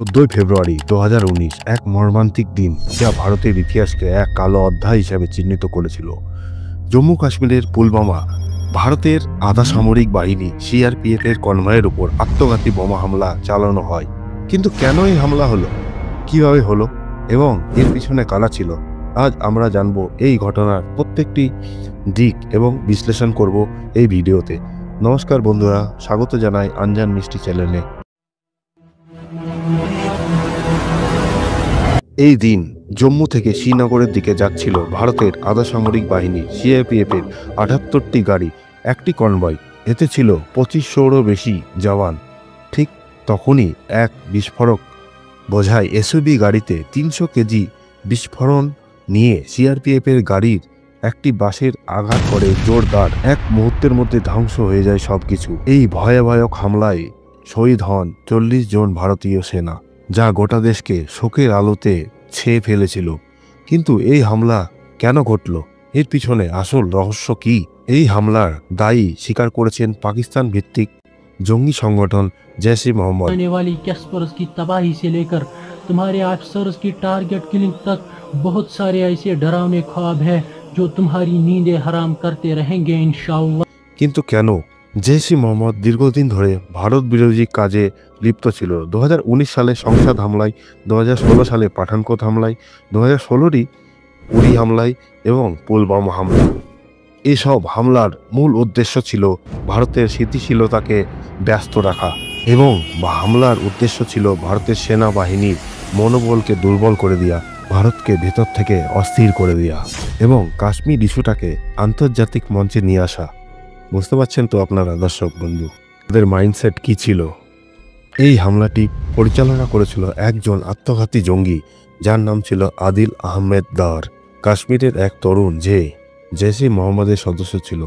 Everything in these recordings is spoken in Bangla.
14 ফেব্রুয়ারি 2019 এক মর্মান্তিক দিন, যা ভারতের ইতিহাসকে এক কালো অধ্যায় হিসেবে চিহ্নিত করেছিল। জম্মু কাশ্মীরের পুলওয়ামা ভারতের আধা সামরিক বাহিনী সিআরপিএফ এর কনভয়ের উপর আত্মঘাতী বোমা হামলা চালানো হয়। কিন্তু কেন এই হামলা হলো, কিভাবে হলো এবং এর পিছনে কারা ছিল, আজ আমরা জানব। এই ঘটনার প্রত্যেকটি দিক এবং বিশ্লেষণ করব এই ভিডিওতে। নমস্কার বন্ধুরা, স্বাগত জানাই আনজান মিষ্টি চ্যানেলে। এই দিন জম্মু থেকে শ্রীনগরের দিকে যাচ্ছিল ভারতের আধা সামরিক বাহিনী সিআরপিএফ এর 78টি গাড়ি, একটি কনভয়। এতে ছিল 2500-রও বেশি জওয়ান। ঠিক তখনই এক বিস্ফোরক বোঝাই এসইউভি গাড়িতে 300 কেজি বিস্ফোরণ নিয়ে সিআরপিএফ এর গাড়ির একটি বাসের আঘাত করে জোরদার। এক মুহূর্তের মধ্যে ধ্বংস হয়ে যায় সবকিছু। এই ভয়াবহ হামলায় শহীদ হন 40 জন ভারতীয় সেনা, যা গোটা দেশকে শোকের আলোতে ছেয়ে ফেলেছিল। কিন্তু এই হামলা কেন ঘটল, এর পিছনে আসল রহস্য কি? এই হামলার দায়ী স্বীকার করেছেন পাকিস্তান ভিত্তিক জঙ্গি সংগঠন জैश-ए मोहम्मद। आने वाली कैस्पर्स की तबाही से लेकर तुम्हारे ऑफिसर्स की टारगेट किलिंग तक बहुत सारे ऐसे डरावने ख्वाब है जो तुम्हारी नींदें हराम करते रहेंगे इंशाअल्लाह। কিন্তু কেন? জैश-ए मोहम्मद দীর্ঘদিন ধরে ভারত বিরোধী কাজে লিপ্ত ছিল। 2019 সালে সংসদ হামলায়, 2016 সালে পাঠানকোট হামলায়, 2016ই উরি হামলায় এবং পুলওয়ামা হামলা। এসব হামলার মূল উদ্দেশ্য ছিল ভারতের স্থিতিশীলতাকে ব্যস্ত রাখা এবং হামলার উদ্দেশ্য ছিল ভারতের সেনাবাহিনীর মনোবলকে দুর্বল করে দেওয়া, ভারতকে ভেতর থেকে অস্থির করে দেওয়া এবং কাশ্মীর ইস্যুটাকে আন্তর্জাতিক মঞ্চে নিয়ে আসা। বুঝতে পারছেন তো আপনারা দর্শক বন্ধু, তাদের মাইন্ডসেট কি ছিল? এই হামলাটি পরিচালনা করেছিল একজন আত্মঘাতী জঙ্গি, যার নাম ছিল আদিল আহমেদ দার। কাশ্মীরের এক তরুণ যে জैश-ए মোহাম্মদের সদস্য ছিল।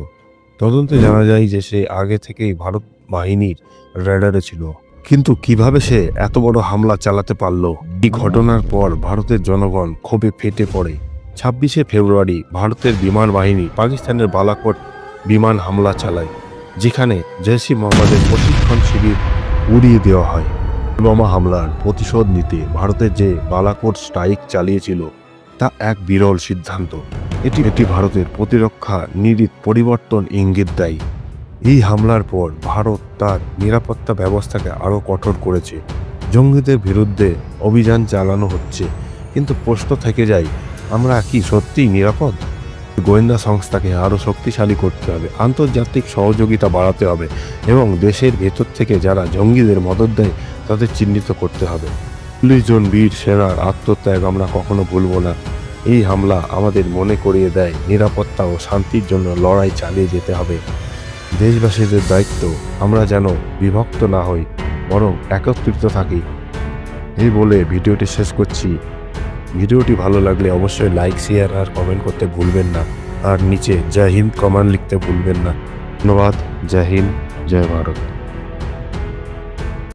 তদন্তে জানা যায় যে সে আগে থেকেই ভারত বাহিনীর রেডারে ছিল। কিন্তু কিভাবে সে এত বড় হামলা চালাতে পারল? এই ঘটনার পর ভারতের জনগণ ক্ষোভে ফেটে পড়ে। 26শে ফেব্রুয়ারি ভারতের বিমান বাহিনী পাকিস্তানের বালাকোট বিমান হামলা চালায়, যেখানে জैश-ए মোহাম্মদের প্রশিক্ষণ শিবির উড়িয়ে দেওয়া হয়। পুলওয়ামা হামলার প্রতিশোধ নিতে ভারতের যে বালাকোট স্ট্রাইক চালিয়েছিল তা এক বিরল সিদ্ধান্ত। এটি ভারতের প্রতিরক্ষা নীতির পরিবর্তন ইঙ্গিত দেয়। এই হামলার পর ভারত তার নিরাপত্তা ব্যবস্থাকে আরও কঠোর করেছে। জঙ্গিদের বিরুদ্ধে অভিযান চালানো হচ্ছে, কিন্তু প্রশ্ন থেকে যায়, আমরা কি সত্যিই নিরাপদ? গোয়েন্দা সংস্থাকে আরও শক্তিশালী করতে হবে, আন্তর্জাতিক সহযোগিতা বাড়াতে হবে এবং দেশের ভেতর থেকে যারা জঙ্গিদের মদদ দেয় তাদের চিহ্নিত করতে হবে। 40 জন বীর সেনার আত্মত্যাগ আমরা কখনো ভুলব না। এই হামলা আমাদের মনে করিয়ে দেয় নিরাপত্তা ও শান্তির জন্য লড়াই চালিয়ে যেতে হবে। দেশবাসীদের দায়িত্ব, আমরা যেন বিভক্ত না হই, বরং একত্রিত থাকি। এই বলে ভিডিওটি শেষ করছি। ভিডিওটি ভালো লাগলে অবশ্যই লাইক, শেয়ার আর কমেন্ট করতে ভুলবেন না, আর নিচে জয় হিন্দ কমেন্ট লিখতে ভুলবেন না। ধন্যবাদ। জয় হিন্দ, জয় ভারত।